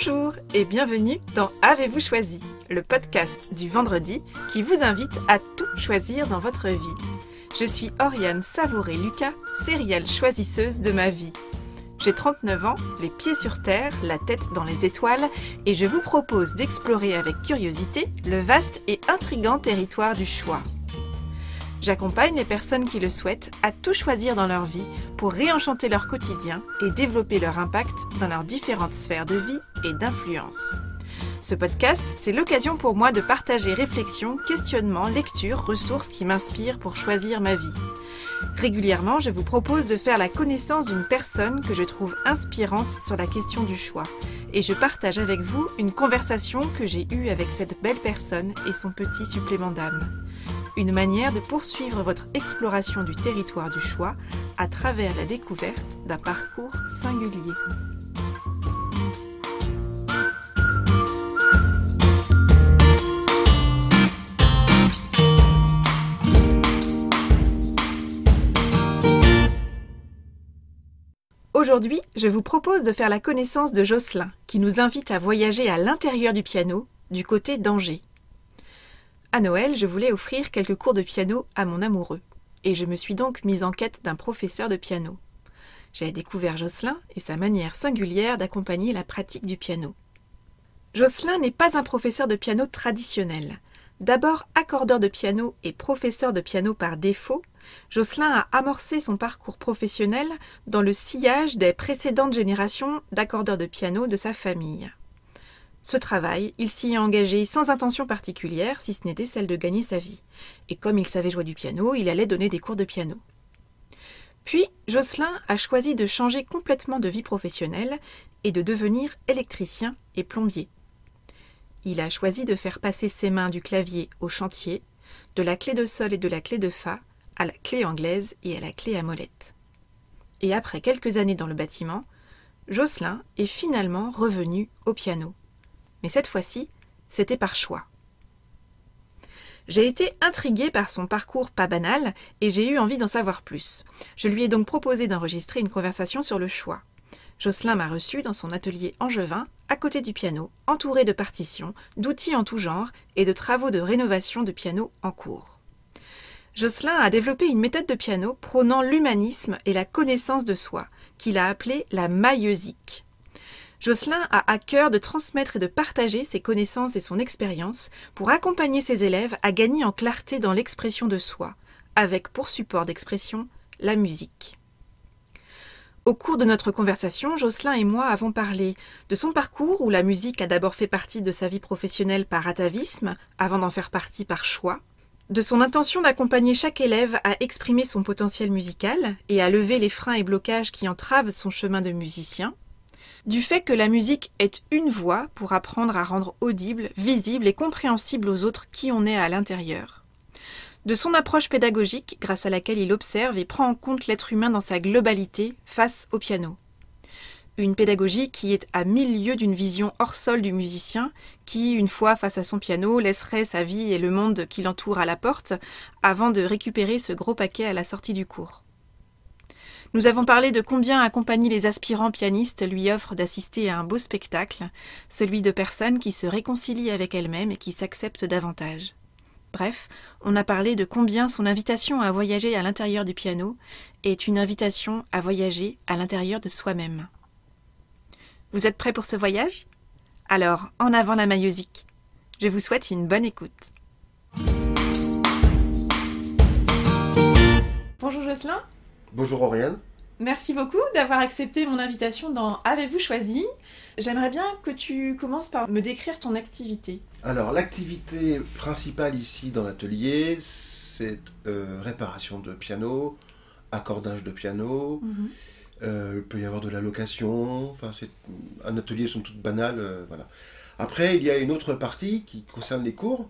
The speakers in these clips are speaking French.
Bonjour et bienvenue dans Avez-vous choisi, le podcast du vendredi qui vous invite à tout choisir dans votre vie. Je suis Oriane Savouré-Lucas, serial choisisseuse de ma vie. J'ai 39 ans, les pieds sur terre, la tête dans les étoiles, et je vous propose d'explorer avec curiosité le vaste et intrigant territoire du choix. J'accompagne les personnes qui le souhaitent à tout choisir dans leur vie pour réenchanter leur quotidien et développer leur impact dans leurs différentes sphères de vie et d'influence. Ce podcast, c'est l'occasion pour moi de partager réflexions, questionnements, lectures, ressources qui m'inspirent pour choisir ma vie. Régulièrement, je vous propose de faire la connaissance d'une personne que je trouve inspirante sur la question du choix. Et je partage avec vous une conversation que j'ai eue avec cette belle personne et son petit supplément d'âme. Une manière de poursuivre votre exploration du territoire du choix à travers la découverte d'un parcours singulier. Aujourd'hui, je vous propose de faire la connaissance de Jocelyn, qui nous invite à voyager à l'intérieur du piano, du côté d'Angers. À Noël, je voulais offrir quelques cours de piano à mon amoureux, et je me suis donc mise en quête d'un professeur de piano. J'ai découvert Jocelyn et sa manière singulière d'accompagner la pratique du piano. Jocelyn n'est pas un professeur de piano traditionnel. D'abord accordeur de piano et professeur de piano par défaut, Jocelyn a amorcé son parcours professionnel dans le sillage des précédentes générations d'accordeurs de piano de sa famille. Ce travail, il s'y est engagé sans intention particulière, si ce n'était celle de gagner sa vie. Et comme il savait jouer du piano, il allait donner des cours de piano. Puis, Jocelyn a choisi de changer complètement de vie professionnelle et de devenir électricien et plombier. Il a choisi de faire passer ses mains du clavier au chantier, de la clé de sol et de la clé de fa à la clé anglaise et à la clé à molette. Et après quelques années dans le bâtiment, Jocelyn est finalement revenu au piano. Mais cette fois-ci, c'était par choix. J'ai été intriguée par son parcours pas banal et j'ai eu envie d'en savoir plus. Je lui ai donc proposé d'enregistrer une conversation sur le choix. Jocelyn m'a reçue dans son atelier angevin, à côté du piano, entouré de partitions, d'outils en tout genre et de travaux de rénovation de piano en cours. Jocelyn a développé une méthode de piano prônant l'humanisme et la connaissance de soi, qu'il a appelée la maïeusique. Jocelyn a à cœur de transmettre et de partager ses connaissances et son expérience pour accompagner ses élèves à gagner en clarté dans l'expression de soi, avec pour support d'expression la musique. Au cours de notre conversation, Jocelyn et moi avons parlé de son parcours où la musique a d'abord fait partie de sa vie professionnelle par atavisme, avant d'en faire partie par choix, de son intention d'accompagner chaque élève à exprimer son potentiel musical et à lever les freins et blocages qui entravent son chemin de musicien, du fait que la musique est une voie pour apprendre à rendre audible, visible et compréhensible aux autres qui on est à l'intérieur. De son approche pédagogique, grâce à laquelle il observe et prend en compte l'être humain dans sa globalité face au piano. Une pédagogie qui est à 1000 lieues d'une vision hors sol du musicien, qui, une fois face à son piano, laisserait sa vie et le monde qui l'entoure à la porte, avant de récupérer ce gros paquet à la sortie du cours. Nous avons parlé de combien accompagner les aspirants pianistes lui offre d'assister à un beau spectacle, celui de personnes qui se réconcilient avec elles-mêmes et qui s'acceptent davantage. Bref, on a parlé de combien son invitation à voyager à l'intérieur du piano est une invitation à voyager à l'intérieur de soi-même. Vous êtes prêts pour ce voyage ? Alors, en avant la maïeusique. Je vous souhaite une bonne écoute. Bonjour Jocelyn. Bonjour Oriane. Merci beaucoup d'avoir accepté mon invitation dans Avez-vous choisi ? J'aimerais bien que tu commences par me décrire ton activité. Alors l'activité principale ici dans l'atelier, c'est réparation de piano, accordage de piano, il peut y avoir de la location, enfin c'est un atelier somme toute banal, voilà. Après il y a une autre partie qui concerne les cours,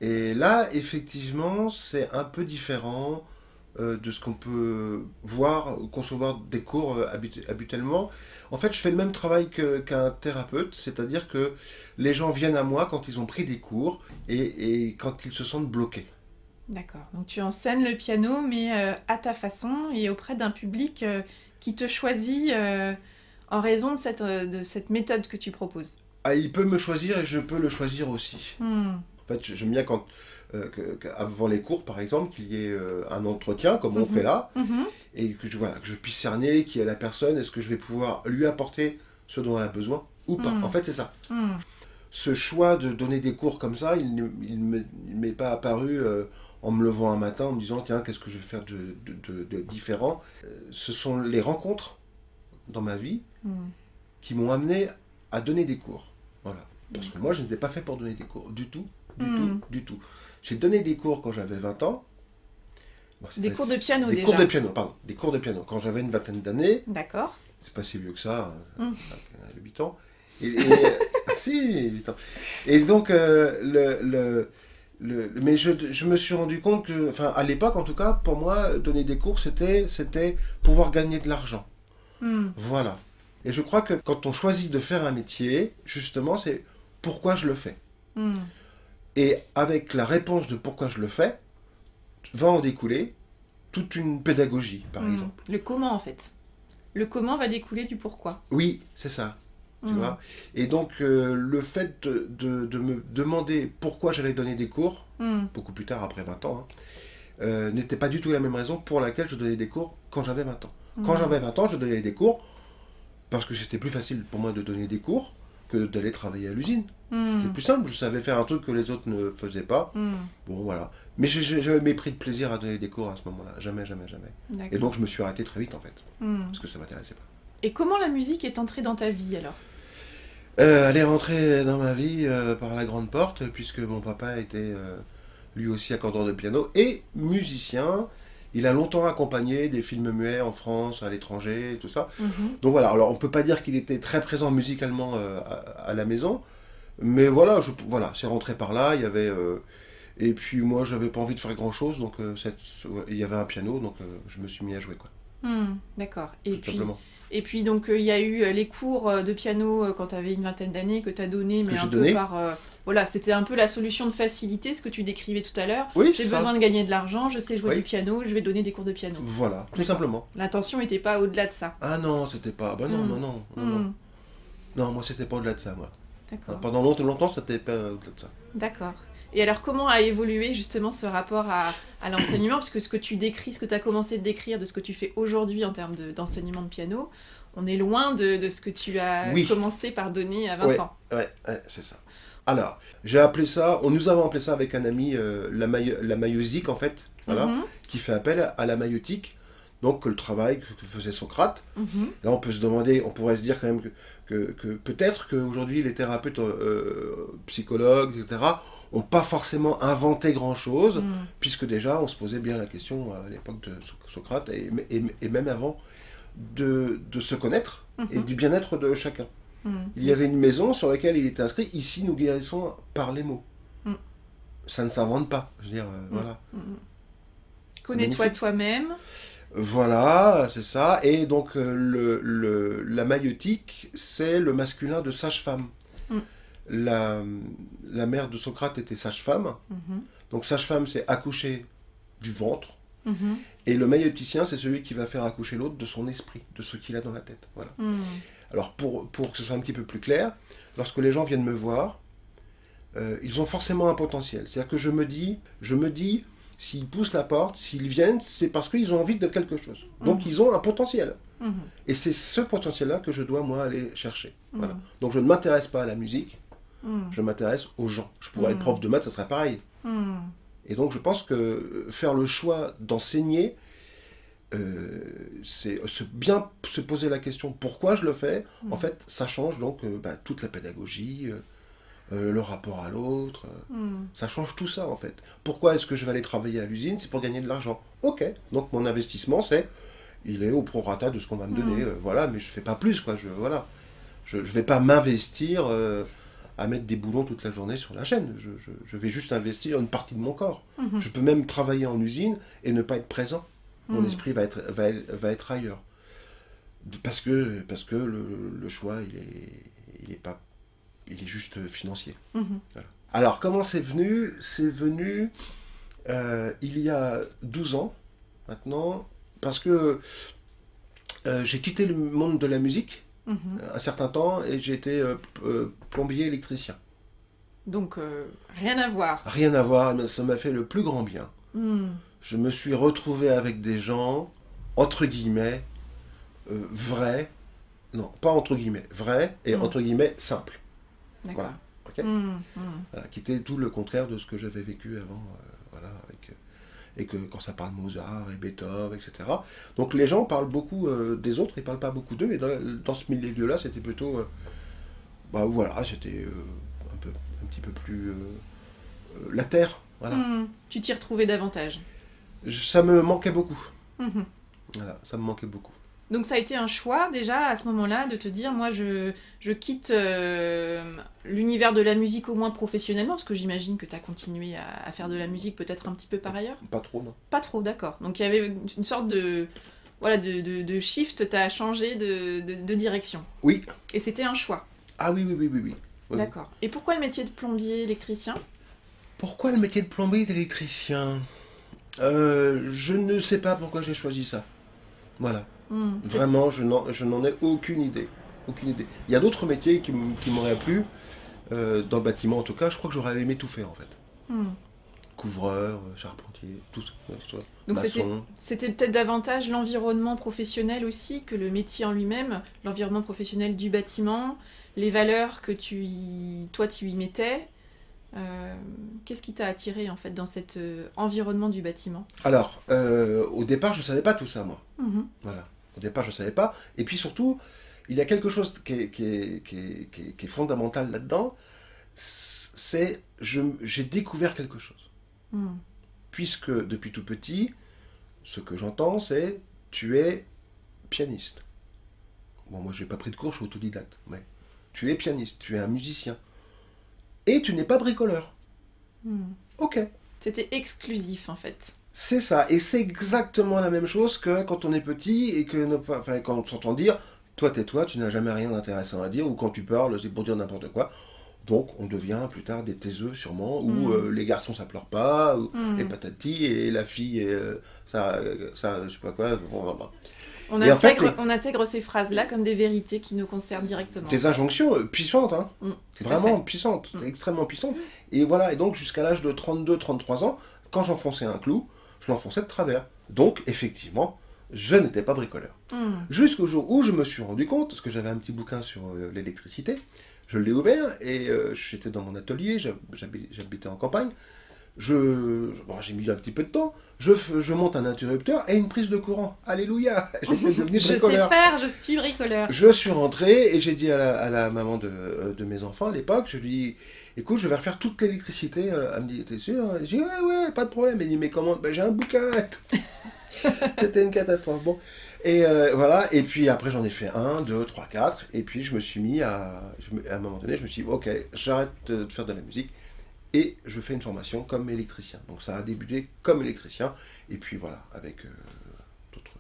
et là effectivement c'est un peu différent de ce qu'on peut voir, concevoir des cours habituellement. En fait, je fais le même travail qu'un thérapeute, c'est-à-dire que les gens viennent à moi quand ils ont pris des cours et quand ils se sentent bloqués. D'accord, donc tu enseignes le piano, mais à ta façon et auprès d'un public qui te choisit en raison de cette méthode que tu proposes. Ah, il peut me choisir et je peux le choisir aussi. Hmm. En fait, j'aime bien quand, avant les cours, par exemple, qu'il y ait un entretien, comme on fait là, et que voilà, que je puisse cerner qui est la personne, est-ce que je vais pouvoir lui apporter ce dont elle a besoin ou pas. En fait, c'est ça. Ce choix de donner des cours comme ça, il ne m'est pas apparu en me levant un matin en me disant, tiens, qu'est-ce que je vais faire de différent. Ce sont les rencontres dans ma vie qui m'ont amené à donner des cours. Voilà. Parce que moi, je n'étais pas fait pour donner des cours. Du tout. Du tout. J'ai donné des cours quand j'avais 20 ans. Bon, des cours de piano déjà. Des cours de piano, pardon. Des cours de piano. Quand j'avais une vingtaine d'années. D'accord. C'est pas si vieux que ça. 8 ans. Si, 8 ans. Et donc, mais je me suis rendu compte que, enfin, à l'époque, en tout cas, pour moi, donner des cours, c'était pouvoir gagner de l'argent. Voilà. Et je crois que quand on choisit de faire un métier, justement, c'est pourquoi je le fais. Et avec la réponse de pourquoi je le fais, va en découler toute une pédagogie, par exemple. Le comment, en fait. Le comment va découler du pourquoi. Oui, c'est ça. Tu vois. Et donc, le fait de me demander pourquoi j'allais donner des cours, beaucoup plus tard, après 20 ans, n'était pas du tout la même raison pour laquelle je donnais des cours quand j'avais 20 ans. Quand j'avais 20 ans, je donnais des cours parce que c'était plus facile pour moi de donner des cours que d'aller travailler à l'usine. C'était plus simple, je savais faire un truc que les autres ne faisaient pas. Bon, voilà. Mais j'ai jamais pris de plaisir à donner des cours à ce moment-là. Jamais, jamais, jamais. Et donc, je me suis arrêté très vite, en fait. Parce que ça ne m'intéressait pas. Et comment la musique est entrée dans ta vie, alors ? Elle est rentrée dans ma vie par la grande porte, puisque mon papa était lui aussi accordeur de piano et musicien. Il a longtemps accompagné des films muets en France, à l'étranger, tout ça. Donc voilà, alors on ne peut pas dire qu'il était très présent musicalement à la maison, mais voilà, voilà, c'est rentré par là, il y avait... et puis moi, je n'avais pas envie de faire grand-chose, donc il y avait un piano, donc je me suis mis à jouer, quoi. D'accord. Et puis donc il y a eu les cours de piano quand tu avais une vingtaine d'années que tu as donné, mais un peu par... voilà, c'était un peu la solution de facilité, ce que tu décrivais tout à l'heure. Oui, j'ai besoin de gagner de l'argent, je sais jouer du piano, je vais donner des cours de piano. Voilà, tout simplement. L'intention n'était pas au-delà de ça. Ah non, c'était pas... Bah non, non. Non, moi c'était pas au-delà de ça, moi. D'accord. Pendant longtemps, c'était pas au-delà de ça. D'accord. Et alors, comment a évolué justement ce rapport à l'enseignement ? Parce que ce que tu décris, ce que tu as commencé de décrire de ce que tu fais aujourd'hui en termes d'enseignement de piano, on est loin de ce que tu as commencé par donner à 20 ans. Ouais, c'est ça. Alors, j'ai appelé ça, nous avons appelé ça avec un ami la maïeusique en fait, voilà, qui fait appel à la maïeutique, donc le travail que faisait Socrate. Là, on peut se demander, on pourrait se dire quand même que peut-être qu'aujourd'hui les thérapeutes, psychologues, etc., n'ont pas forcément inventé grand-chose, puisque déjà on se posait bien la question à l'époque de Socrate et même avant de se connaître et du bien-être de chacun. Il y avait une maison sur laquelle il était inscrit, ici nous guérissons par les mots. Ça ne s'invente pas, je veux dire, voilà. Connais-toi toi-même. Voilà, c'est ça. Et donc, la maïeutique, c'est le masculin de sage-femme. La mère de Socrate était sage-femme. Donc, sage-femme, c'est accoucher du ventre. Et le maïeuticien, c'est celui qui va faire accoucher l'autre de son esprit, de ce qu'il a dans la tête. Voilà. Alors, pour que ce soit un petit peu plus clair, lorsque les gens viennent me voir, ils ont forcément un potentiel. C'est-à-dire que je me dis, s'ils poussent la porte, s'ils viennent, c'est parce qu'ils ont envie de quelque chose. Donc, ils ont un potentiel. Et c'est ce potentiel-là que je dois, moi, aller chercher. Voilà. Donc, je ne m'intéresse pas à la musique, je m'intéresse aux gens. Je pourrais être prof de maths, ça serait pareil. Et donc, je pense que faire le choix d'enseigner, c'est bien se poser la question pourquoi je le fais. En fait, ça change donc toute la pédagogie, le rapport à l'autre, ça change tout ça en fait. Pourquoi est-ce que je vais aller travailler à l'usine? C'est pour gagner de l'argent. Ok, donc mon investissement il est au prorata de ce qu'on va me donner, voilà, mais je fais pas plus quoi. Je vais pas m'investir à mettre des boulons toute la journée sur la chaîne. Je vais juste investir une partie de mon corps. Je peux même travailler en usine et ne pas être présent. Mon esprit va être ailleurs. Parce que le choix, il est juste financier. Voilà. Alors, comment c'est venu? C'est venu il y a 12 ans, maintenant, parce que j'ai quitté le monde de la musique un certain temps, et j'ai été plombier électricien. Donc, rien à voir. Rien à voir, mais ça m'a fait le plus grand bien. Je me suis retrouvé avec des gens, entre guillemets, vrais, non, pas entre guillemets, vrais, et entre guillemets, simples. D'accord. Voilà. Okay. Voilà, qui était tout le contraire de ce que j'avais vécu avant, voilà, et que quand ça parle Mozart et Beethoven, etc. Donc les gens parlent beaucoup des autres, ils parlent pas beaucoup d'eux, et dans ce milieu-là, c'était plutôt, voilà, c'était un petit peu plus la terre, voilà. Tu t'y retrouvais davantage. Ça me manquait beaucoup. Voilà, ça me manquait beaucoup. Donc ça a été un choix déjà à ce moment-là de te dire, moi je quitte l'univers de la musique au moins professionnellement, parce que j'imagine que tu as continué à faire de la musique peut-être un petit peu par ailleurs. Pas trop, non. Pas trop, d'accord. Donc il y avait une sorte de, voilà, de shift, tu as changé de direction. Oui. Et c'était un choix. Ah oui. D'accord. Et pourquoi le métier de plombier électricien ? Pourquoi le métier de plombier d'électricien ? Je ne sais pas pourquoi j'ai choisi ça. Voilà. Vraiment, je n'en ai aucune idée. Aucune idée. Il y a d'autres métiers qui m'auraient plu, dans le bâtiment en tout cas, je crois que j'aurais aimé tout faire en fait. Couvreur, charpentier, tout ça. Donc maçon. c'était peut-être davantage l'environnement professionnel aussi que le métier en lui-même, l'environnement professionnel du bâtiment, les valeurs que toi tu y mettais. Qu'est-ce qui t'a attiré en fait dans cet environnement du bâtiment ? Alors, au départ, je ne savais pas tout ça, moi. Voilà. Au départ, je ne savais pas. Et puis surtout, il y a quelque chose qui est fondamental là-dedans. C'est j'ai découvert quelque chose. Puisque depuis tout petit, ce que j'entends, c'est tu es pianiste. Bon, moi, je n'ai pas pris de cours, je suis autodidacte. Mais tu es pianiste, tu es un musicien. Et tu n'es pas bricoleur. Ok. C'était exclusif en fait. C'est ça, et c'est exactement la même chose que quand on est petit et que quand on s'entend dire toi tais-toi, tu n'as jamais rien d'intéressant à dire, ou quand tu parles, c'est pour dire n'importe quoi. Donc on devient plus tard des taiseux sûrement, ou les garçons ça pleure pas, ou et patati, et la fille, ça je sais pas quoi. On intègre ces phrases-là comme des vérités qui nous concernent directement. Des injonctions puissantes, hein. Vraiment puissantes, extrêmement puissantes. Et voilà, et donc jusqu'à l'âge de 32-33 ans, quand j'enfonçais un clou, je l'enfonçais de travers. Donc, effectivement, je n'étais pas bricoleur. Jusqu'au jour où je me suis rendu compte, parce que j'avais un petit bouquin sur l'électricité, je l'ai ouvert, et j'étais dans mon atelier, j'habitais en campagne, j'ai mis un petit peu de temps, je monte un interrupteur et une prise de courant. Alléluia, j'étais devenu bricoleur. Je sais faire, je suis bricoleur. Je suis rentré et j'ai dit à la maman de mes enfants à l'époque, je lui ai dit, écoute, je vais refaire toute l'électricité. Elle me dit, t'es sûr? J'ai dit, ouais, pas de problème. Elle dit, mais comment? Ben, j'ai un bouquin. C'était une catastrophe. Bon. Et voilà, et puis après j'en ai fait 1, 2, 3, 4, et puis je me suis mis à un moment donné, je me suis dit, ok, j'arrête de faire de la musique, et je fais une formation comme électricien. Donc ça a débuté comme électricien, et puis voilà, avec d'autres...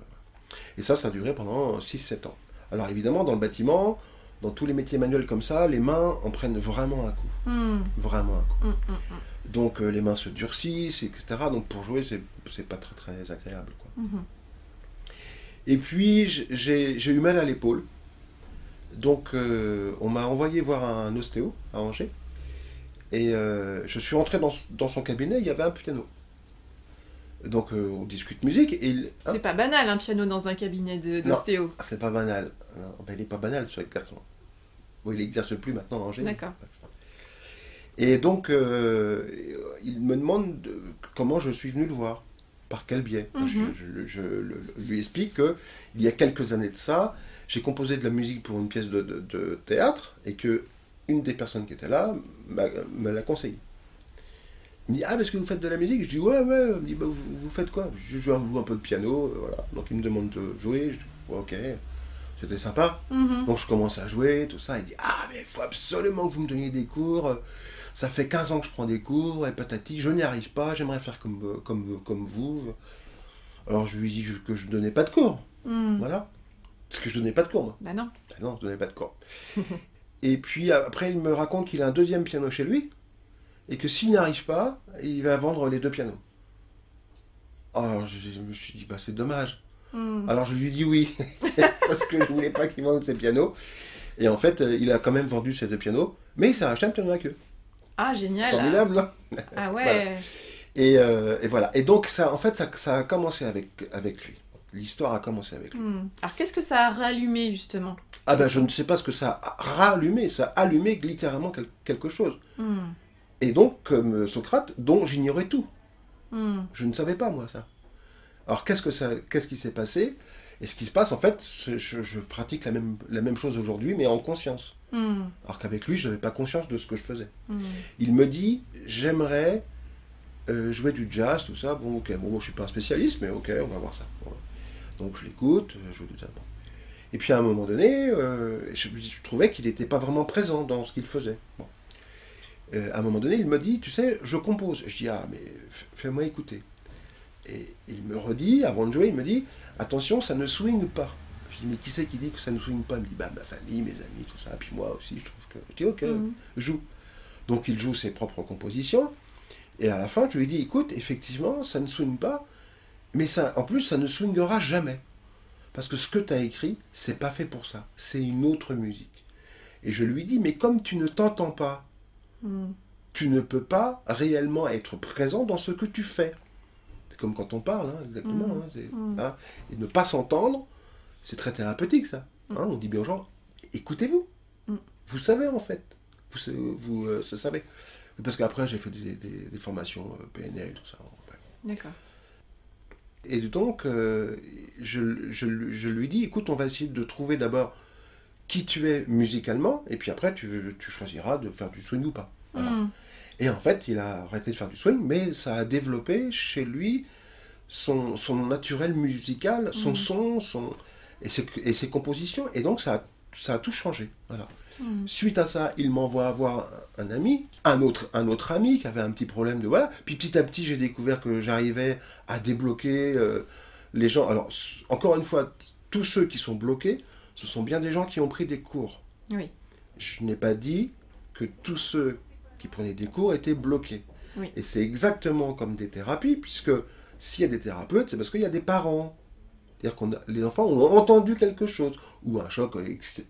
Et ça a duré pendant 6-7 ans. Alors évidemment, dans le bâtiment, dans tous les métiers manuels comme ça, les mains en prennent vraiment un coup. Vraiment un coup. Donc les mains se durcissent, etc. Donc pour jouer, c'est pas très très agréable, quoi. Et puis j'ai eu mal à l'épaule. Donc on m'a envoyé voir un ostéo à Angers. Et je suis rentré dans son cabinet, il y avait un piano. Donc on discute musique. C'est pas banal un piano dans un cabinet d'ostéo. Non, c'est pas banal. Non, ben, il est pas banal ce garçon. Bon, il n'exerce plus maintenant à Angers. D'accord. Et donc il me demande comment je suis venu le voir. Par quel biais? Je lui explique que il y a quelques années de ça, j'ai composé de la musique pour une pièce de théâtre et que une des personnes qui était là me l'a conseillé. Il me dit, ah, parce que vous faites de la musique? Je dis, ouais. Il me dit, bah, vous faites quoi? Je joue un peu de piano, voilà. Donc il me demande de jouer, je dis, ouais, ok, c'était sympa. Donc je commence à jouer, tout ça. Il dit, ah, mais il faut absolument que vous me donniez des cours. Ça fait 15 ans que je prends des cours, et patati, je n'y arrive pas, j'aimerais faire comme vous. Alors je lui dis que je ne donnais pas de cours. Voilà. Parce que je ne donnais pas de cours, moi. Bah non. Bah non, je ne donnais pas de cours. Et puis après, il me raconte qu'il a un deuxième piano chez lui, et que s'il n'y arrive pas, il va vendre les 2 pianos. Alors je me suis dit, bah c'est dommage. Alors je lui dis oui, parce que je voulais pas qu'il vende ses pianos. Et en fait, il a quand même vendu ses 2 pianos, mais il s'est racheté un piano à queue. Ah, génial. Formidable, là. Ah ouais. Voilà. Et voilà. Et donc, ça, en fait, ça a commencé avec lui. L'histoire a commencé avec lui. Alors, qu'est-ce que ça a rallumé, justement? Ah ben, je ne sais pas ce que ça a rallumé. Ça a allumé littéralement quelque chose. Et donc, comme Socrate, dont j'ignorais tout. Je ne savais pas, moi, ça. Alors, qu'est-ce qui s'est passé? Et ce qui se passe, en fait, je pratique la même chose aujourd'hui, mais en conscience. Alors qu'avec lui, je n'avais pas conscience de ce que je faisais. Il me dit, j'aimerais jouer du jazz, tout ça. Bon, ok, bon, je ne suis pas un spécialiste, mais ok, on va voir ça. Voilà. Donc je l'écoute, je joue du jazz. Bon. Et puis à un moment donné, je trouvais qu'il n'était pas vraiment présent dans ce qu'il faisait. Bon. À un moment donné, il me dit, tu sais, je compose. Je dis, ah, mais fais-moi écouter. Et il me redit, avant de jouer, il me dit, attention, ça ne swing pas. Je dis, mais qui c'est qui dit que ça ne swing pas? Il me dit, bah ma famille, mes amis, tout ça. Puis moi aussi, je trouve que... Je dis, ok, joue. Donc il joue ses propres compositions. Et à la fin, je lui dis, écoute, effectivement, ça ne swing pas. Mais ça, en plus, ça ne swingera jamais. Parce que ce que tu as écrit, c'est pas fait pour ça. C'est une autre musique. Et je lui dis, mais comme tu ne t'entends pas, tu ne peux pas réellement être présent dans ce que tu fais. C'est comme quand on parle, hein, exactement. Voilà. Et ne pas s'entendre, c'est très thérapeutique, ça. Hein, on dit bien aux gens, écoutez-vous. Vous savez, en fait. Vous savez. Parce qu'après, j'ai fait des formations PNL, tout ça. D'accord. Et donc, je lui dis, écoute, on va essayer de trouver d'abord qui tu es musicalement, et puis après, tu choisiras de faire du swing ou pas. Voilà. Et en fait, il a arrêté de faire du swing, mais ça a développé chez lui son naturel musical, son son, et ses compositions, et donc ça a tout changé. Voilà. Suite à ça, il m'envoie voir un ami, un autre ami qui avait un petit problème de voilà. Puis petit à petit, j'ai découvert que j'arrivais à débloquer les gens. Alors, encore une fois, tous ceux qui sont bloqués, ce sont bien des gens qui ont pris des cours. Oui. Je n'ai pas dit que tous ceux qui prenaient des cours étaient bloqués. Oui. Et c'est exactement comme des thérapies, puisque s'il y a des thérapeutes, c'est parce qu'il y a des parents. C'est-à-dire que les enfants ont entendu quelque chose, ou un choc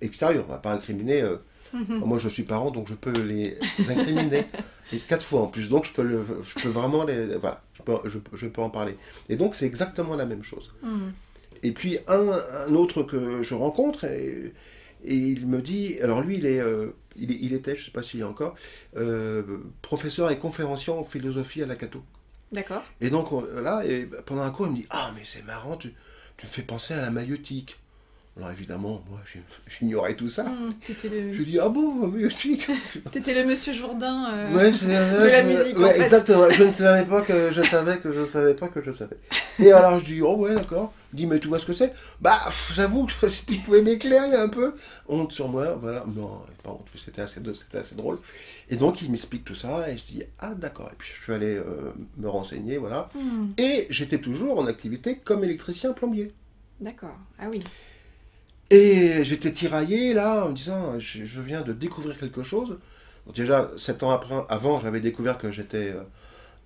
extérieur. On ne va pas incriminer. Moi, je suis parent, donc je peux les incriminer. Et 4 fois en plus. Donc, je peux vraiment les... Voilà, je peux en parler. Et donc, c'est exactement la même chose. Et puis, un autre que je rencontre, et il me dit... Alors, lui, il était, je ne sais pas s'il y a encore, professeur et conférencier en philosophie à la Cato. D'accord. Et donc, là, pendant un cours, il me dit « Ah, mais c'est marrant, tu me fais penser à la maïeutique. » Alors évidemment, moi j'ignorais tout ça. Je dis, ah bon, maïeutique. T'étais le monsieur Jourdain ouais, de la musique. Ouais, en fait. Exactement. Je ne savais pas que je savais que je savais pas que je savais. Et alors je dis, oh ouais, d'accord. Il dit, mais tu vois ce que c'est? Bah, j'avoue que si tu pouvais m'éclairer un peu. Honte sur moi, voilà. Non, pas honte, c'était assez drôle. Et donc il m'explique tout ça et je dis, ah d'accord. Et puis je suis allé me renseigner, voilà. Et j'étais toujours en activité comme électricien plombier. D'accord, ah oui. Et j'étais tiraillé là en me disant, je viens de découvrir quelque chose. Donc, déjà, 7 ans avant, j'avais découvert que j'étais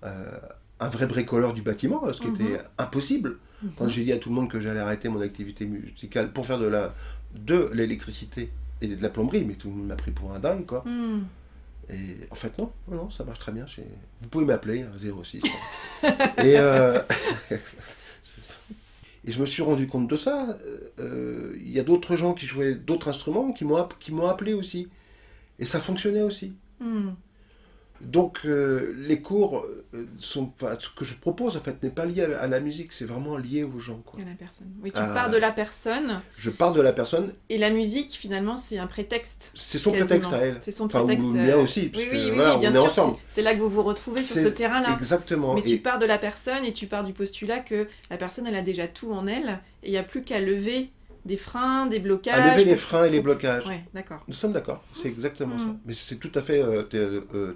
un vrai bricoleur du bâtiment, ce qui était impossible. Quand j'ai dit à tout le monde que j'allais arrêter mon activité musicale pour faire de l'électricité et de la plomberie, mais tout le monde m'a pris pour un dingue, quoi. Et en fait, non, ça marche très bien. Vous pouvez m'appeler, 06. Et... Et je me suis rendu compte de ça. Il y a d'autres gens qui jouaient d'autres instruments qui m'ont appelé aussi. Et ça fonctionnait aussi. Donc les cours ce que je propose en fait n'est pas lié à la musique, c'est vraiment lié aux gens. Quoi. À la personne. Oui, tu pars de la personne. Je pars de la personne. Et la musique finalement c'est un prétexte. C'est son prétexte à elle. C'est son prétexte. Ou le mien aussi, parce oui, voilà, bien on sûr, est ensemble. C'est là que vous vous retrouvez sur ce terrain-là. Exactement. Mais tu pars de la personne et tu pars du postulat que la personne elle a déjà tout en elle et il n'y a plus qu'à lever des freins, des blocages. À lever les freins et les blocages. Oui, d'accord. Nous sommes d'accord, c'est exactement ça. Mais c'est tout à fait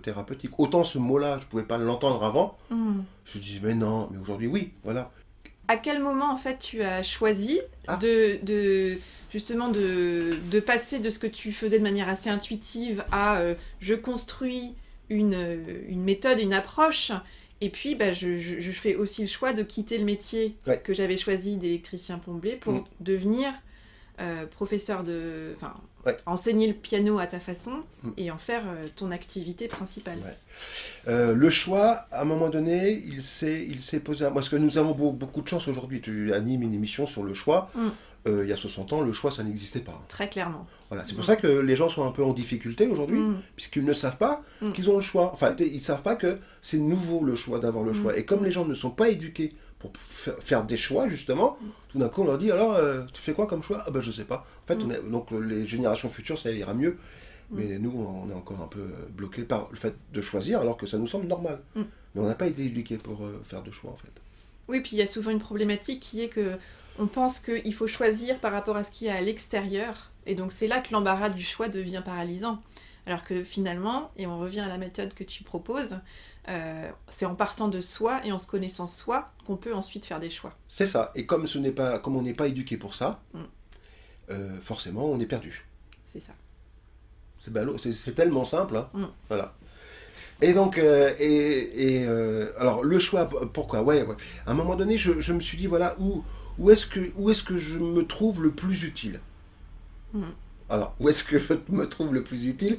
thérapeutique. Autant ce mot-là, je ne pouvais pas l'entendre avant. Je me dis, mais non, mais aujourd'hui, oui, voilà. À quel moment, en fait, tu as choisi justement de passer de ce que tu faisais de manière assez intuitive à je construis une méthode, une approche Et puis, bah, je fais aussi le choix de quitter le métier que j'avais choisi d'électricien plombier pour devenir professeur de... Enfin, enseigner le piano à ta façon et en faire ton activité principale. Le choix, à un moment donné, il s'est posé à moi. Parce que nous avons beaucoup de chance aujourd'hui. Tu animes une émission sur le choix. Il y a 60 ans, le choix, ça n'existait pas. Très clairement. Voilà, c'est pour ça que les gens sont un peu en difficulté aujourd'hui, puisqu'ils ne savent pas qu'ils ont le choix. Enfin, ils ne savent pas que c'est nouveau le choix, d'avoir le choix. Et comme les gens ne sont pas éduqués pour faire des choix, justement, tout d'un coup, on leur dit, alors, tu fais quoi comme choix? Ah ben, je sais pas. En fait, donc les générations futures, ça ira mieux. Mais nous, on est encore un peu bloqués par le fait de choisir, alors que ça nous semble normal. Mais on n'a pas été éduqués pour faire de choix, en fait. Oui, puis il y a souvent une problématique qui est que on pense qu'il faut choisir par rapport à ce qu'il y a à l'extérieur. Et donc, c'est là que l'embarras du choix devient paralysant. Alors que finalement, et on revient à la méthode que tu proposes, c'est en partant de soi et en se connaissant soi qu'on peut ensuite faire des choix. C'est ça. Et comme on n'est pas éduqué pour ça, forcément, on est perdu. C'est ça. C'est ballot, c'est tellement simple. Hein. Voilà. Et donc, alors le choix, pourquoi À un moment donné, je me suis dit, voilà, où est-ce que je me trouve le plus utile Alors, où est-ce que je me trouve le plus utile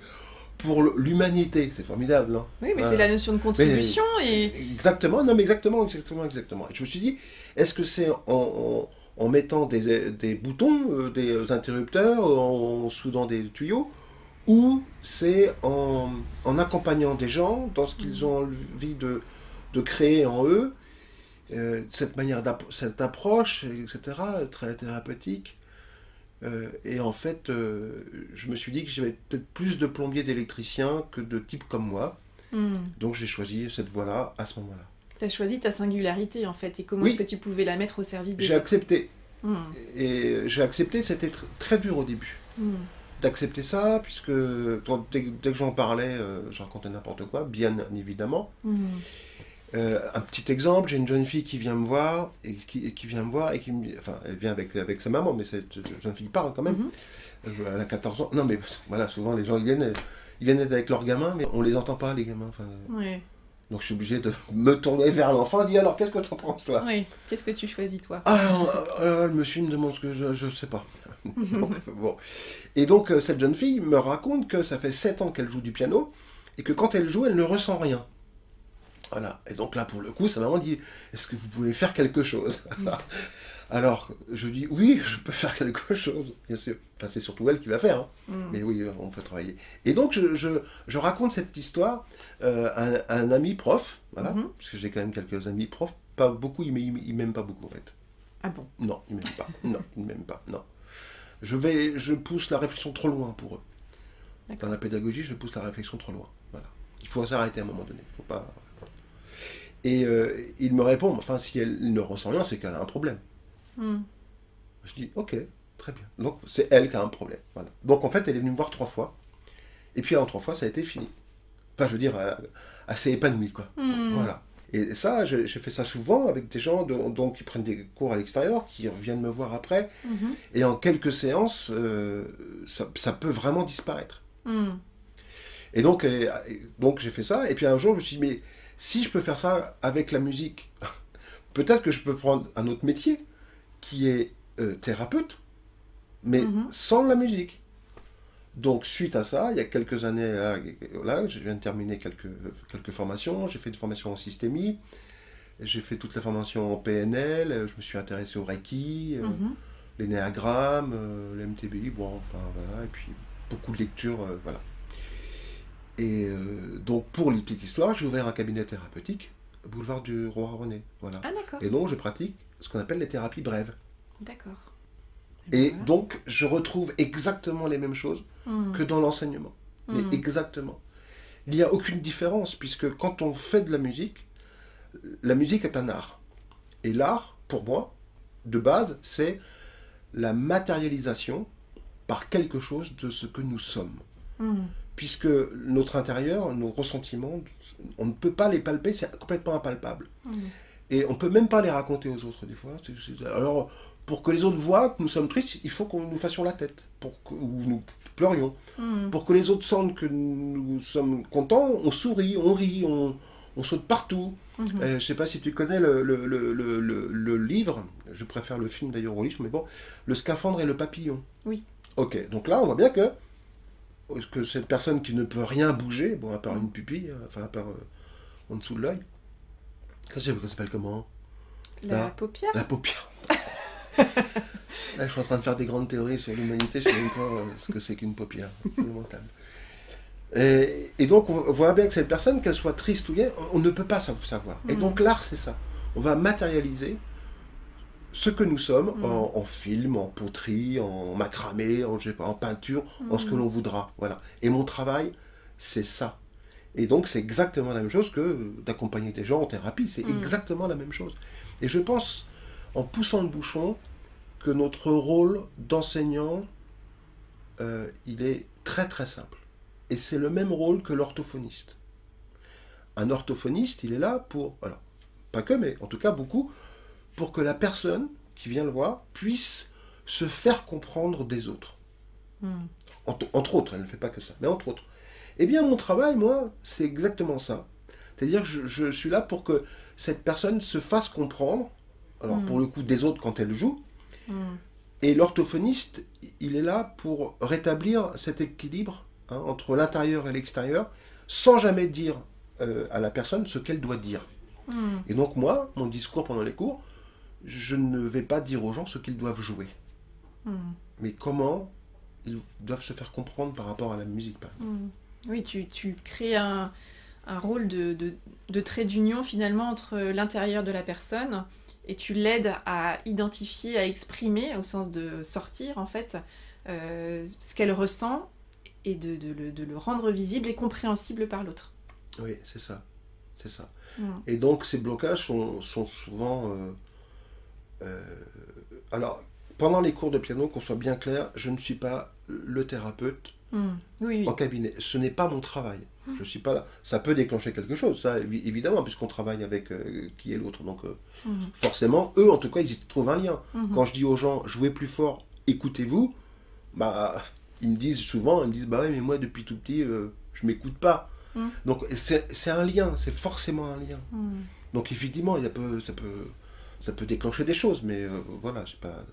pour l'humanité? C'est formidable, hein. Oui, mais c'est la notion de contribution Exactement, non mais exactement. Et je me suis dit, est-ce que c'est en mettant des boutons, des interrupteurs, en soudant des tuyaux, ou c'est en accompagnant des gens dans ce qu'ils ont envie de créer en eux, cette cette approche, etc., très thérapeutique. Et en fait, je me suis dit que j'avais peut-être plus de plombiers, d'électriciens que de types comme moi. Donc j'ai choisi cette voie-là à ce moment-là. Tu as choisi ta singularité, en fait, et comment est-ce que tu pouvais la mettre au service des autres? J'ai accepté. Et j'ai accepté, c'était très dur au début. D'accepter ça, puisque dès que j'en parlais, je racontais n'importe quoi, bien évidemment. Un petit exemple, j'ai une jeune fille qui vient me voir, et qui enfin, elle vient avec sa maman, mais cette jeune fille parle quand même. Elle a 14 ans. Non, mais voilà, souvent les gens, ils viennent avec leurs gamins, mais on les entend pas, les gamins. Enfin, donc je suis obligé de me tourner vers l'enfant et dire, alors, qu'est-ce que tu en penses, toi? Oui, qu'est-ce que tu choisis, toi? Alors, elle me demande ce que je sais pas. Donc, bon. Et donc, cette jeune fille me raconte que ça fait 7 ans qu'elle joue du piano, et que quand elle joue, elle ne ressent rien. Voilà. Et donc là, pour le coup, sa maman dit, est-ce que vous pouvez faire quelque chose? Alors, je dis, oui, je peux faire quelque chose, bien sûr. Enfin, c'est surtout elle qui va faire, hein. Mais oui, on peut travailler. Et donc, je raconte cette histoire à un ami prof, voilà, parce que j'ai quand même quelques amis profs, pas beaucoup, ils m'aiment pas beaucoup, en fait. Ah bon? Non, ils m'aiment pas. Non, ils m'aiment pas, non. Je pousse la réflexion trop loin pour eux. Dans la pédagogie, je pousse la réflexion trop loin. Voilà. Il faut s'arrêter à un moment donné. Faut pas... Et il me répond, enfin, si elle ne ressent rien, c'est qu'elle a un problème. Je dis, ok, très bien. Donc, c'est elle qui a un problème. Voilà. Donc, en fait, elle est venue me voir 3 fois. Et puis, en 3 fois, ça a été fini. Enfin, je veux dire, assez épanouie, quoi. Voilà. Et ça, j'ai fait ça souvent avec des gens donc, qui prennent des cours à l'extérieur, qui reviennent me voir après. Et en quelques séances, ça peut vraiment disparaître. Et donc j'ai fait ça. Et puis un jour, je me suis dit, mais si je peux faire ça avec la musique, peut-être que je peux prendre un autre métier qui est thérapeute, mais sans la musique. Donc, suite à ça, il y a quelques années, là je viens de terminer quelques formations. J'ai fait une formation en systémie, j'ai fait toute la formation en PNL, je me suis intéressé au Reiki, l'énéagramme, l'MTBI, bon, enfin, voilà, et puis beaucoup de lectures, voilà. Et donc, pour les petites histoires, j'ai ouvert un cabinet thérapeutique, boulevard du Roi René, voilà. Ah, d'accord. Et donc, je pratique ce qu'on appelle les thérapies brèves. D'accord. Et voilà. Donc, je retrouve exactement les mêmes choses que dans l'enseignement. Mais exactement. Il n'y a aucune différence, puisque quand on fait de la musique est un art. Et l'art, pour moi, de base, c'est la matérialisation par quelque chose de ce que nous sommes. Puisque notre intérieur, nos ressentiments, on ne peut pas les palper, c'est complètement impalpable. Et on ne peut même pas les raconter aux autres, des fois. Alors, pour que les autres voient que nous sommes tristes, il faut que nous fassions la tête, ou nous pleurions. Pour que les autres sentent que nous sommes contents, on sourit, on rit, on saute partout. Je ne sais pas si tu connais le livre, je préfère le film d'ailleurs au livre, mais bon, Le Scaphandre et le Papillon. Oui. Ok, donc là, on voit bien que cette personne qui ne peut rien bouger, bon, à part une pupille, enfin, à part en dessous de l'œil, ça s'appelle comment? La paupière. La paupière. Là, je suis en train de faire des grandes théories sur l'humanité, je ne sais même pas ce que c'est qu'une paupière. C'est lamentable. Et donc, on voit bien que cette personne, qu'elle soit triste ou bien, on ne peut pas savoir. Et donc, l'art, c'est ça. On va matérialiser ce que nous sommes en film, en poterie, en macramé, je sais pas, en peinture, en ce que l'on voudra. Voilà. Et mon travail, c'est ça. Et donc, c'est exactement la même chose que d'accompagner des gens en thérapie. C'est exactement la même chose. Et je pense, en poussant le bouchon, que notre rôle d'enseignant, il est très très simple. Et c'est le même rôle que l'orthophoniste. Un orthophoniste, il est là pour, alors, pas que, mais en tout cas beaucoup, pour que la personne qui vient le voir puisse se faire comprendre des autres. Entre autres, elle ne fait pas que ça, mais entre autres. Eh bien, mon travail, moi, c'est exactement ça. C'est-à-dire que je suis là pour que cette personne se fasse comprendre, alors pour le coup des autres quand elle joue, et l'orthophoniste, il est là pour rétablir cet équilibre entre l'intérieur et l'extérieur, sans jamais dire à la personne ce qu'elle doit dire. Et donc moi, mon discours pendant les cours, je ne vais pas dire aux gens ce qu'ils doivent jouer. Mais comment ils doivent se faire comprendre par rapport à la musique, par exemple. Oui, tu crées un rôle de trait d'union finalement entre l'intérieur de la personne et tu l'aides à identifier, à exprimer, au sens de sortir en fait, ce qu'elle ressent et de le rendre visible et compréhensible par l'autre. Oui, c'est ça. C'est ça. Et donc ces blocages sont souvent... alors, pendant les cours de piano, qu'on soit bien clair, je ne suis pas le thérapeute en cabinet. Ce n'est pas mon travail. Je suis pas là. Ça peut déclencher quelque chose, ça, évidemment, puisqu'on travaille avec qui est l'autre. Donc, forcément, eux, en tout cas, ils y trouvent un lien. Quand je dis aux gens, jouez plus fort, écoutez-vous, bah, ils me disent, bah oui, mais moi, depuis tout petit, je m'écoute pas. Donc, c'est un lien, c'est forcément un lien. Donc, effectivement, ça peut déclencher des choses, mais voilà,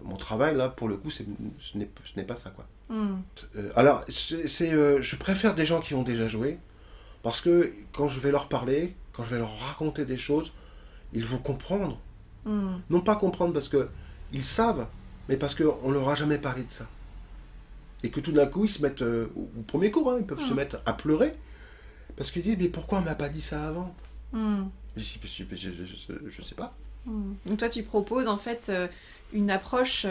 mon travail, là, pour le coup, ce n'est pas ça, quoi. Alors, je préfère des gens qui ont déjà joué, parce que quand je vais leur parler, quand je vais leur raconter des choses, ils vont comprendre. Non pas comprendre parce qu'ils savent, mais parce qu'on leur a jamais parlé de ça. Et que tout d'un coup, ils se mettent, au premier cours, ils peuvent se mettre à pleurer, parce qu'ils disent, mais pourquoi on m'a pas dit ça avant? Je sais pas. Donc toi tu proposes en fait une approche,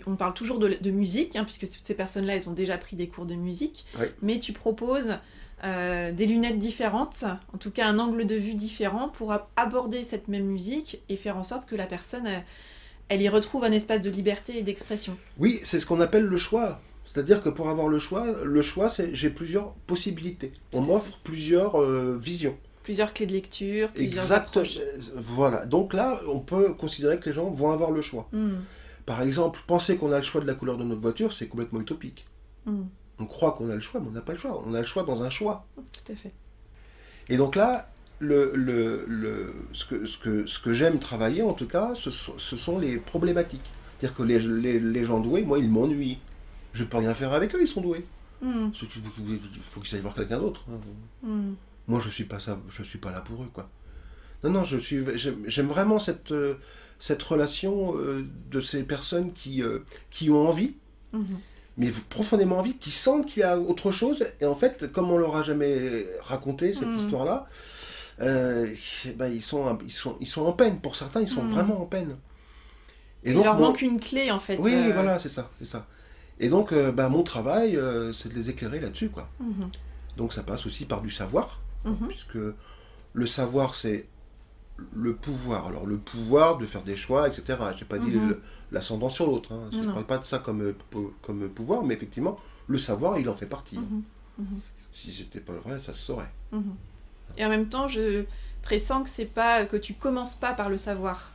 on parle toujours de musique, puisque ces personnes-là elles ont déjà pris des cours de musique, mais tu proposes des lunettes différentes, en tout cas un angle de vue différent pour aborder cette même musique et faire en sorte que la personne elle y retrouve un espace de liberté et d'expression. Oui, c'est ce qu'on appelle le choix. C'est-à-dire que pour avoir le choix c'est j'ai plusieurs possibilités. On m'offre plusieurs visions. Plusieurs clés de lecture, plusieurs approches. Voilà. Donc là, on peut considérer que les gens vont avoir le choix. Par exemple, penser qu'on a le choix de la couleur de notre voiture, c'est complètement utopique. On croit qu'on a le choix, mais on n'a pas le choix. On a le choix dans un choix. Tout à fait. Et donc là, ce que j'aime travailler, en tout cas, ce sont les problématiques. C'est-à-dire que les gens doués, moi, ils m'ennuient. Je ne peux rien faire avec eux, ils sont doués. Il faut qu'ils aillent voir quelqu'un d'autre. Moi, je suis pas là pour eux, quoi. Non, j'aime vraiment cette relation de ces personnes qui ont envie, mais profondément envie, qui sentent qu'il y a autre chose, et en fait, comme on leur a jamais raconté cette histoire-là, ils sont en peine. Pour certains, ils sont vraiment en peine. Et donc, il leur manque une clé, en fait. Oui, voilà, c'est ça. Et donc, mon travail, c'est de les éclairer là-dessus, quoi. Donc, ça passe aussi par du savoir. Puisque le savoir, c'est le pouvoir. Alors, le pouvoir de faire des choix, etc. Je n'ai pas dit l'ascendant sur l'autre. Je ne parle pas de ça comme pouvoir, mais effectivement, le savoir, il en fait partie. Si c'était pas vrai, ça se saurait. Et en même temps, pressens que tu commences pas par le savoir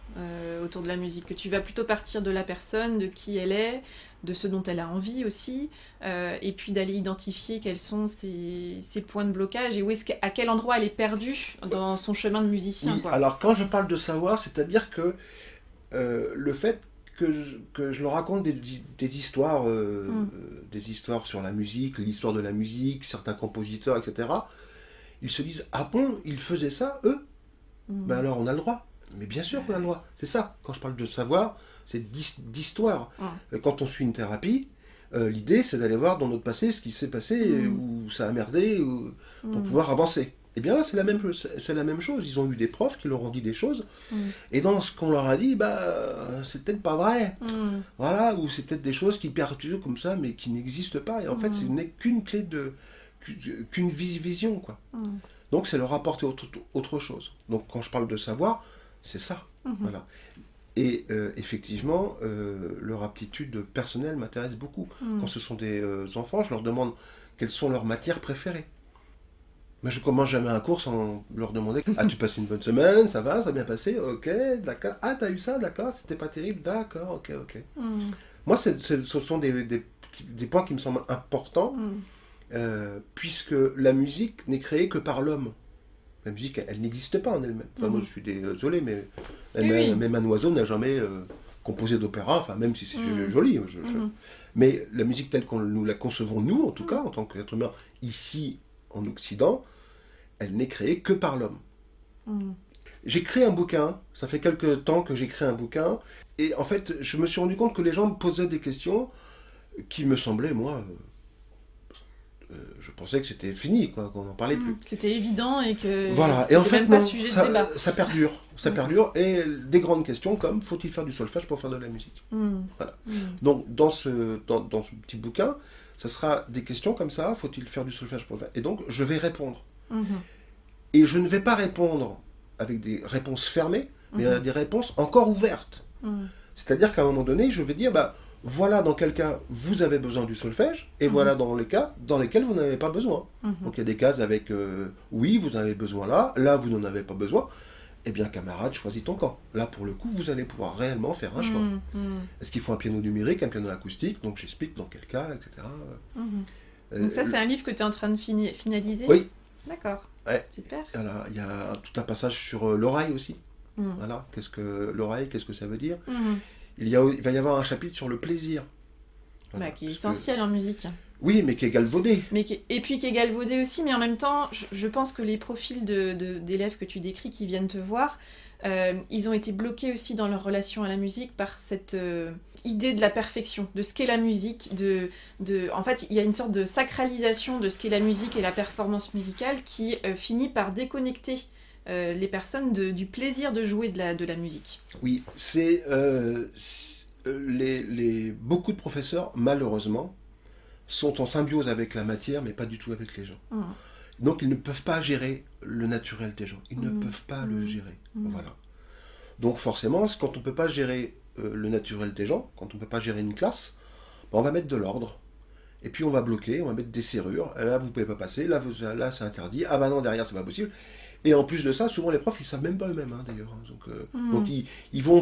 autour de la musique, que tu vas plutôt partir de la personne, de qui elle est, de ce dont elle a envie aussi, et puis d'aller identifier quels sont ses points de blocage et à quel endroit elle est perdue dans son chemin de musicien. Oui, Quoi. alors quand je parle de savoir, c'est-à-dire que le fait que je leur raconte des histoires sur la musique, l'histoire de la musique, certains compositeurs, etc., ils se disent « Ah bon, ils faisaient ça, eux ?» Ben alors on a le droit. Mais bien sûr qu'on a le droit. C'est ça, quand je parle de savoir, c'est d'histoire. Quand on suit une thérapie, l'idée c'est d'aller voir dans notre passé ce qui s'est passé, où ça a merdé, pour pouvoir avancer. Et bien là, c'est la même chose. Ils ont eu des profs qui leur ont dit des choses, et dans ce qu'on leur a dit, c'est peut-être pas vrai. Voilà, ou c'est peut-être des choses qui perturbent comme ça, mais qui n'existent pas. Et en fait, ce n'est qu'une clé qu'une vision, quoi. Donc, c'est leur apporter autre chose. Donc, quand je parle de savoir, c'est ça. Voilà. Et effectivement, leur aptitude personnelle m'intéresse beaucoup. Quand ce sont des enfants, je leur demande quelles sont leurs matières préférées. Mais je commence jamais un cours sans leur demander « Ah, tu passes une bonne semaine, ça va, ça a bien passé, ok, d'accord. Ah, t'as eu ça, d'accord, c'était pas terrible, d'accord, ok. » Moi, ce sont des points qui me semblent importants, puisque la musique n'est créée que par l'homme. La musique, elle n'existe pas en elle-même. Enfin, moi, je suis désolé, mais même un oiseau n'a jamais composé d'opéra, enfin, même si c'est joli. Mais la musique telle que nous la concevons, nous, en tout cas, en tant qu'être humain, ici, en Occident, elle n'est créée que par l'homme. J'ai créé un bouquin, ça fait quelques temps que j'ai créé un bouquin, et en fait, je me suis rendu compte que les gens me posaient des questions qui me semblaient, moi, je pensais que c'était fini, quoi, qu'on n'en parlait plus. C'était évident et que voilà. Et en fait, même pas sujet de débat. Ça perdure, et des grandes questions comme, faut-il faire du solfège pour faire de la musique? Voilà. Donc, dans ce petit bouquin, ça sera des questions comme ça, faut-il faire du solfège pour le faire? Et donc, je vais répondre. Et je ne vais pas répondre avec des réponses fermées, mais des réponses encore ouvertes. C'est-à-dire qu'à un moment donné, je vais dire, voilà dans quel cas vous avez besoin du solfège, et voilà dans les cas dans lesquels vous n'avez pas besoin. Donc il y a des cases avec, oui, vous en avez besoin là vous n'en avez pas besoin. Eh bien, camarade, choisis ton camp. Là, pour le coup, vous allez pouvoir réellement faire un choix. Est-ce qu'il faut un piano numérique, un piano acoustique? Donc, j'explique dans quel cas, etc. Donc ça, c'est un livre que tu es en train de finaliser? Oui. D'accord. Ouais. Super. Alors, il y a tout un passage sur l'oreille aussi. Voilà. Qu'est-ce que l'oreille? Qu'est-ce que ça veut dire? Il va y avoir un chapitre sur le plaisir. Voilà, qui est essentiel en musique. Oui, mais qui est galvaudé. Et puis qui est galvaudé aussi, mais en même temps, je pense que les profils d'élèves que tu décris qui viennent te voir, ils ont été bloqués aussi dans leur relation à la musique par cette idée de la perfection, de ce qu'est la musique. En fait, il y a une sorte de sacralisation de ce qu'est la musique et la performance musicale qui finit par déconnecter les personnes du plaisir de jouer de la musique. Oui, c'est beaucoup de professeurs, malheureusement, sont en symbiose avec la matière, mais pas du tout avec les gens. Donc ils ne peuvent pas gérer le naturel des gens. Ils ne peuvent pas le gérer. Voilà. Donc forcément, quand on ne peut pas gérer le naturel des gens, quand on ne peut pas gérer une classe, on va mettre de l'ordre. Et puis on va bloquer, on va mettre des serrures. Là, vous ne pouvez pas passer, là c'est interdit. Ah non, derrière, c'est pas possible. Et en plus de ça, souvent les profs, ils ne savent même pas eux-mêmes, d'ailleurs. Donc ils vont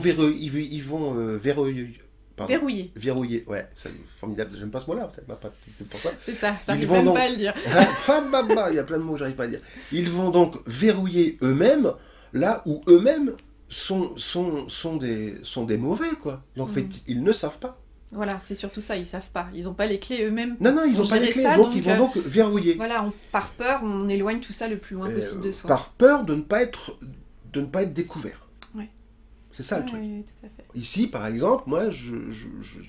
verrouiller, ouais, c'est formidable, j'aime pas ce mot-là, c'est pas pour ça. C'est ça, t'arrives même pas à le dire. Il y a plein de mots que j'arrive pas à dire. Ils vont donc verrouiller eux-mêmes, là où eux-mêmes sont des mauvais, quoi. Donc en fait, ils ne savent pas. Voilà, c'est surtout ça, ils savent pas. Ils n'ont pas les clés eux-mêmes. Non, ils n'ont pas les clés, donc ils vont donc verrouiller. Voilà, par peur, on éloigne tout ça le plus loin possible de soi. Par peur de ne pas être découvert. Ouais. C'est ça le truc. Oui, tout à fait. Ici, par exemple, moi, je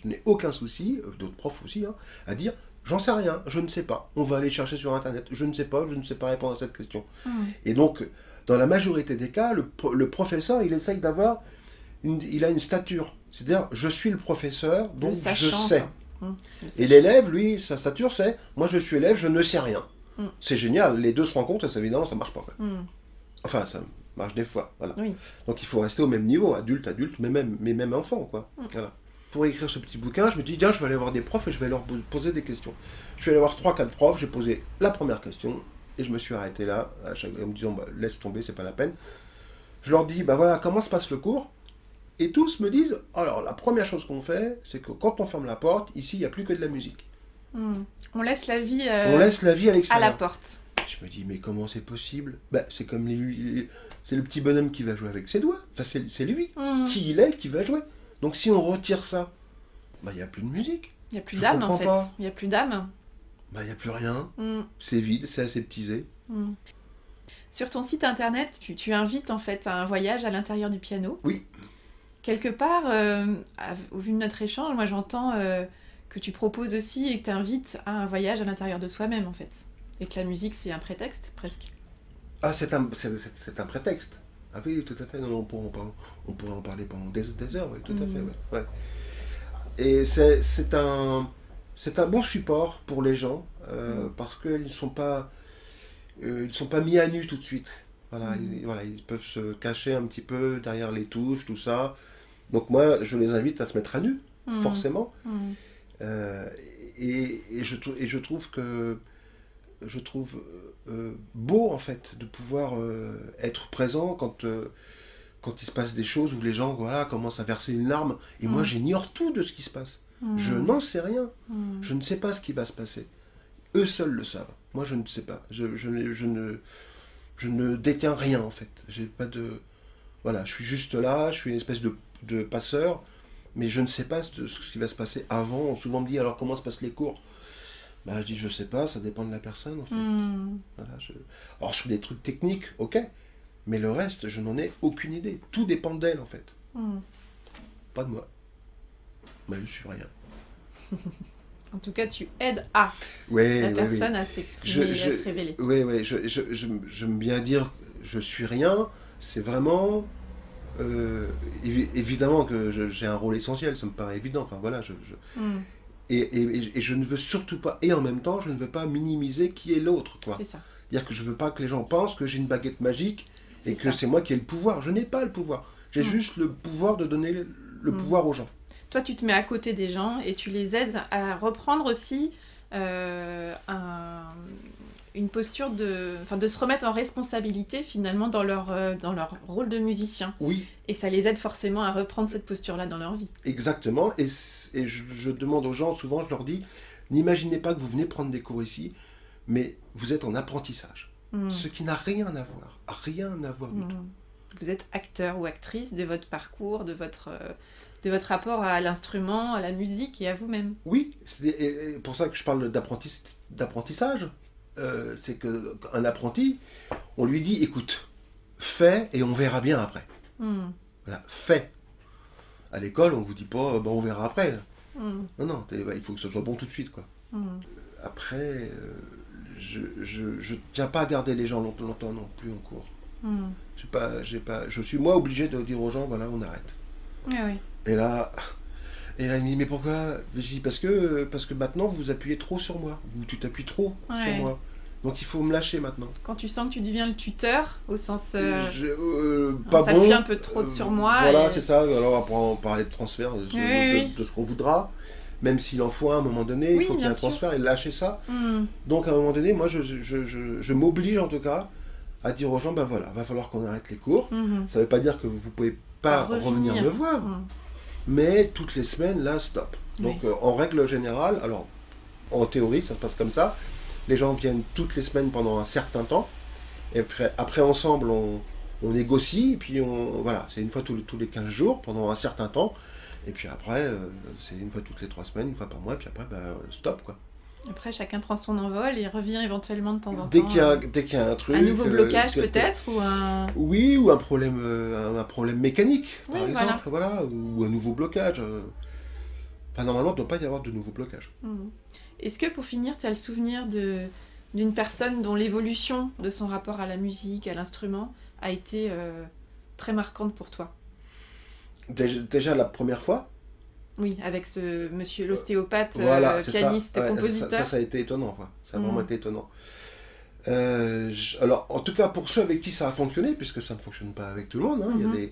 n'ai aucun souci, d'autres profs aussi, à dire j'en sais rien, je ne sais pas. On va aller chercher sur Internet, je ne sais pas répondre à cette question. Et donc, dans la majorité des cas, le professeur, il essaye d'avoir il a une stature. C'est-à-dire, je suis le professeur, donc je sais. Et l'élève, lui, sa stature, c'est moi, je suis élève, je ne sais rien. C'est génial, les deux se rencontrent, et ça, évidemment, ça ne marche pas. Enfin, ça marche des fois, voilà. Oui. Donc il faut rester au même niveau, adulte, mais même enfant, quoi. Voilà. Pour écrire ce petit bouquin, je me dis, tiens, je vais aller voir des profs et je vais leur poser des questions. Je suis allé voir 3-4 profs, j'ai posé la première question, et je me suis arrêté là, en me disant, bah, laisse tomber, c'est pas la peine. Je leur dis, bah voilà, comment se passe le cours? Et tous me disent, alors la première chose qu'on fait, c'est que quand on ferme la porte, ici, il n'y a plus que de la musique. On laisse la vie, on laisse la vie à à l'extérieur. la porte. Je me dis, mais comment c'est possible? Bah, c'est comme c'est le petit bonhomme qui va jouer avec ses doigts. Enfin, c'est lui. Qui il est qui va jouer. Donc si on retire ça, bah, il n'y a plus de musique. Il n'y a plus d'âme, en fait. Il n'y a plus d'âme. Bah, il n'y a plus rien. C'est vide, c'est aseptisé. Sur ton site internet, tu invites en fait à un voyage à l'intérieur du piano. Oui. Quelque part, au vu de notre échange, moi j'entends que tu proposes aussi et que tu invites à un voyage à l'intérieur de soi-même en fait. Et que la musique c'est un prétexte presque. Ah, c'est un prétexte. Ah oui, tout à fait. Non, on pourrait en parler pendant des heures, oui, tout à fait. Ouais. Et c'est un bon support pour les gens parce qu'ils ne sont pas mis à nu tout de suite. Voilà, ils peuvent se cacher un petit peu derrière les touches, tout ça. Donc moi, je les invite à se mettre à nu, forcément. Et je trouve beau, en fait, de pouvoir être présent quand il se passe des choses où les gens commencent à verser une larme. Et moi, j'ignore tout de ce qui se passe. Je n'en sais rien. Je ne sais pas ce qui va se passer. Eux seuls le savent. Moi, je ne sais pas. Je ne détiens rien, en fait. J'ai pas de... Voilà, je suis juste là, je suis une espèce de passeur, mais je ne sais pas ce qui va se passer avant. Souvent on me dit, alors comment se passent les cours? Bah, je dis, je sais pas, ça dépend de la personne, en fait. Voilà, alors, sur des trucs techniques, ok, mais le reste, je n'en ai aucune idée. Tout dépend d'elle, en fait. Pas de moi. Bah, je suis rien. En tout cas, tu aides la personne à s'exprimer, à se révéler. Oui, j'aime bien dire je suis rien, c'est vraiment... évidemment que j'ai un rôle essentiel, ça me paraît évident. Enfin, voilà, et je ne veux surtout pas, et en même temps, je ne veux pas minimiser qui est l'autre. C'est ça. C'est-à-dire que je ne veux pas que les gens pensent que j'ai une baguette magique et que c'est moi qui ai le pouvoir. Je n'ai pas le pouvoir. J'ai juste le pouvoir de donner le pouvoir aux gens. Toi, tu te mets à côté des gens et tu les aides à reprendre aussi une posture de se remettre en responsabilité finalement dans leur rôle de musicien. Oui. Et ça les aide forcément à reprendre cette posture-là dans leur vie. Exactement. Et je demande aux gens, souvent je leur dis, n'imaginez pas que vous venez prendre des cours ici, mais vous êtes en apprentissage. Ce qui n'a rien à voir. Rien à voir du tout. Vous êtes acteur ou actrice de votre parcours, de votre rapport à l'instrument, à la musique et à vous-même. Oui, c'est pour ça que je parle d'apprentissage. C'est qu'un apprenti, on lui dit, écoute, fais et on verra bien après. Voilà, fais. À l'école, on ne vous dit pas, on verra après. Non, il faut que ce soit bon tout de suite, quoi. Après, je ne tiens pas à garder les gens longtemps non plus en cours. Je suis moi obligé de dire aux gens, voilà, on arrête. Oui. Et là, il me dit, mais pourquoi? Je dis, parce que maintenant, vous appuyez trop sur moi. Ou tu t'appuies trop sur moi. Donc il faut me lâcher maintenant. Quand tu sens que tu deviens le tuteur, au sens... pas on s'appuie un peu trop sur moi. Voilà, c'est ça. Alors après, on parlait de transfert, de ce qu'on voudra. Même s'il en faut un à un moment donné, il faut qu'il y ait un transfert et lâcher ça. Donc à un moment donné, moi, je m'oblige en tout cas à dire aux gens, ben voilà, va falloir qu'on arrête les cours. Ça ne veut pas dire que vous ne pouvez pas revenir me voir. Mais toutes les semaines, là, stop. Donc, en règle générale, alors, en théorie, ça se passe comme ça. Les gens viennent toutes les semaines pendant un certain temps. Et après ensemble, on négocie. Et puis, voilà, c'est une fois tous les 15 jours, pendant un certain temps. Et puis après, c'est une fois toutes les 3 semaines, une fois par mois. Et puis après, stop, quoi. Après, chacun prend son envol et revient éventuellement de temps en temps. Dès qu'il y a un truc... Un nouveau blocage peut-être ou un... Oui, ou un problème mécanique, par exemple, voilà, ou un nouveau blocage. Enfin, normalement, il ne doit pas y avoir de nouveau blocage. Est-ce que, pour finir, tu as le souvenir d'une personne dont l'évolution de son rapport à la musique, à l'instrument, a été très marquante pour toi? Déjà, la première fois. Oui, avec ce monsieur l'ostéopathe, pianiste, ça. compositeur. Ça a été étonnant, quoi. Ça a vraiment été étonnant. Alors, en tout cas, pour ceux avec qui ça a fonctionné, puisque ça ne fonctionne pas avec tout le monde, hein, il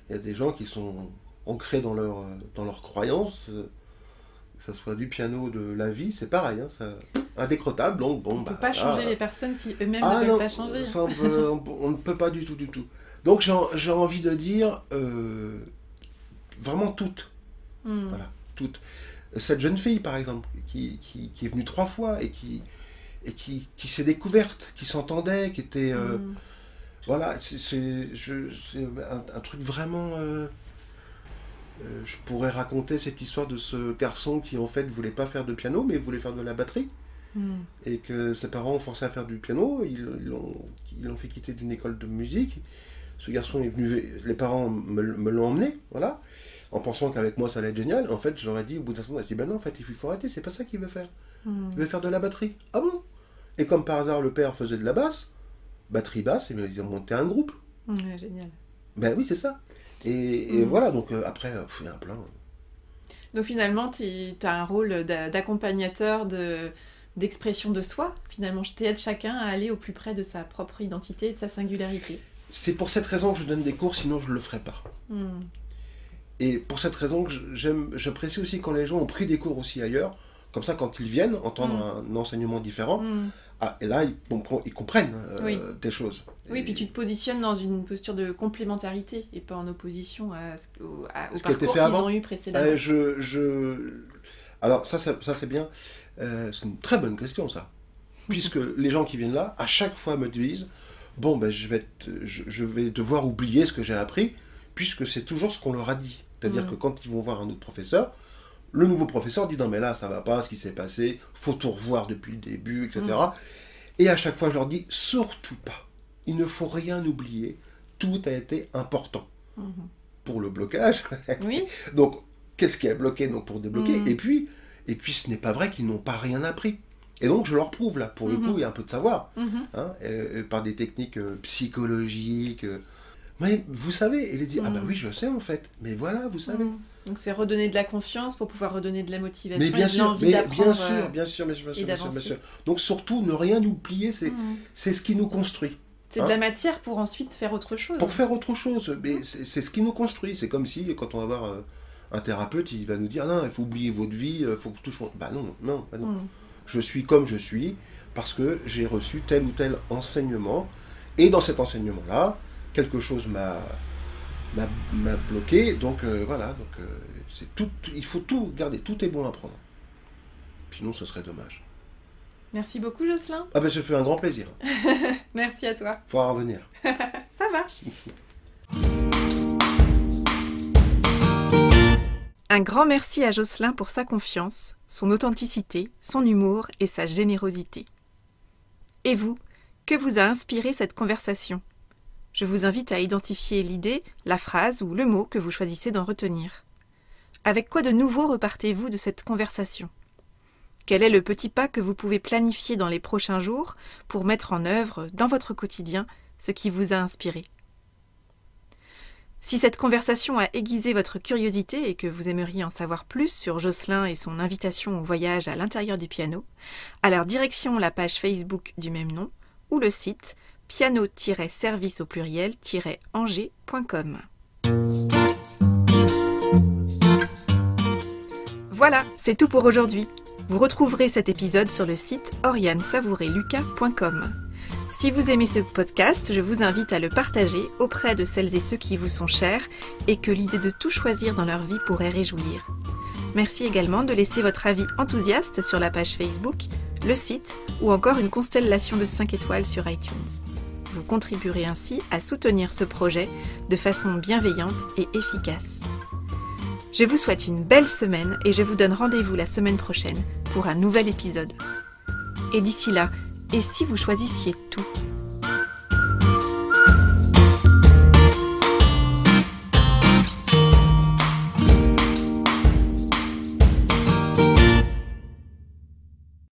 y a des gens qui sont ancrés dans leur croyance, que ce soit du piano, de la vie, c'est pareil. Hein, indécrottable, donc bon, On ne peut pas changer les personnes si eux-mêmes ne veulent pas changer. Ça, on ne peut pas du tout. Donc j'ai envie de dire, vraiment toutes. Voilà, toutes. Cette jeune fille, par exemple, qui est venue 3 fois et qui s'est découverte, qui s'entendait, qui était... Voilà, c'est un truc vraiment... je pourrais raconter cette histoire de ce garçon qui, en fait, voulait pas faire de piano, mais voulait faire de la batterie. Et que ses parents ont forcé à faire du piano, ils l'ont fait quitter d'une école de musique. Ce garçon est venu, les parents me l'ont emmené, voilà, en pensant qu'avec moi ça allait être génial. En fait, je leur ai dit, au bout d'un instant, ben non, en fait, il faut arrêter, c'est pas ça qu'il veut faire. Il veut faire de la batterie. Ah bon? Et comme par hasard, le père faisait de la basse, batterie basse, et ils ont monté un groupe. Génial. Ben oui, c'est ça. Et voilà, donc après, il y a un plein. Donc finalement, tu as un rôle d'accompagnateur, d'expression de soi. Finalement, je t'aide chacun à aller au plus près de sa propre identité et de sa singularité. C'est pour cette raison que je donne des cours, sinon je ne le ferais pas. Et pour cette raison que j'apprécie aussi quand les gens ont pris des cours aussi ailleurs, comme ça quand ils viennent entendre un enseignement différent, et là ils comprennent des choses. Oui, puis tu te positionnes dans une posture de complémentarité et pas en opposition au parcours qu'ils ont eu précédemment. Alors ça c'est bien, c'est une très bonne question ça, puisque les gens qui viennent là, à chaque fois me disent, bon ben je vais devoir oublier ce que j'ai appris, puisque c'est toujours ce qu'on leur a dit. C'est-à-dire que quand ils vont voir un autre professeur, le nouveau professeur dit non mais là ça va pas, ce qui s'est passé, faut tout revoir depuis le début, etc. Et à chaque fois je leur dis surtout pas, il ne faut rien oublier, tout a été important pour le blocage. Oui. Donc qu'est-ce qui a bloqué donc pour débloquer, et puis ce n'est pas vrai qu'ils n'ont pas rien appris. Et donc je leur prouve là, pour le coup il y a un peu de savoir, par des techniques psychologiques. Mais vous savez, et les dit ah bah oui je sais en fait, mais voilà vous savez. Donc c'est redonner de la confiance pour pouvoir redonner de la motivation, mais bien et de l'envie d'apprendre. Bien sûr. Donc surtout ne rien oublier, c'est ce qui nous construit. C'est de la matière pour ensuite faire autre chose. Pour faire autre chose, mais c'est ce qui nous construit. C'est comme si quand on va voir un thérapeute, il va nous dire non il faut oublier votre vie, il faut que tout change. Bah non. Je suis comme je suis parce que j'ai reçu tel ou tel enseignement, et dans cet enseignement là quelque chose m'a bloqué, donc voilà, donc c'est tout, il faut tout garder, tout est bon à prendre, sinon ce serait dommage. Merci beaucoup Jocelyn. Ah ben ça fait un grand plaisir. Merci à toi. Faudra revenir. Ça marche. Un grand merci à Jocelyn pour sa confiance, son authenticité, son humour et sa générosité. Et vous, que vous a inspiré cette conversation ? Je vous invite à identifier l'idée, la phrase ou le mot que vous choisissez d'en retenir. Avec quoi de nouveau repartez-vous de cette conversation ? Quel est le petit pas que vous pouvez planifier dans les prochains jours pour mettre en œuvre dans votre quotidien ce qui vous a inspiré ? Si cette conversation a aiguisé votre curiosité et que vous aimeriez en savoir plus sur Jocelyn et son invitation au voyage à l'intérieur du piano, alors direction la page Facebook du même nom ou le site piano-service au pluriel-angers.com. Voilà, c'est tout pour aujourd'hui. Vous retrouverez cet épisode sur le site orianesavoureluca.com. Si vous aimez ce podcast, je vous invite à le partager auprès de celles et ceux qui vous sont chers et que l'idée de tout choisir dans leur vie pourrait réjouir. Merci également de laisser votre avis enthousiaste sur la page Facebook, le site ou encore une constellation de 5 étoiles sur iTunes. Vous contribuerez ainsi à soutenir ce projet de façon bienveillante et efficace. Je vous souhaite une belle semaine et je vous donne rendez-vous la semaine prochaine pour un nouvel épisode. Et d'ici là, et si vous choisissiez tout ?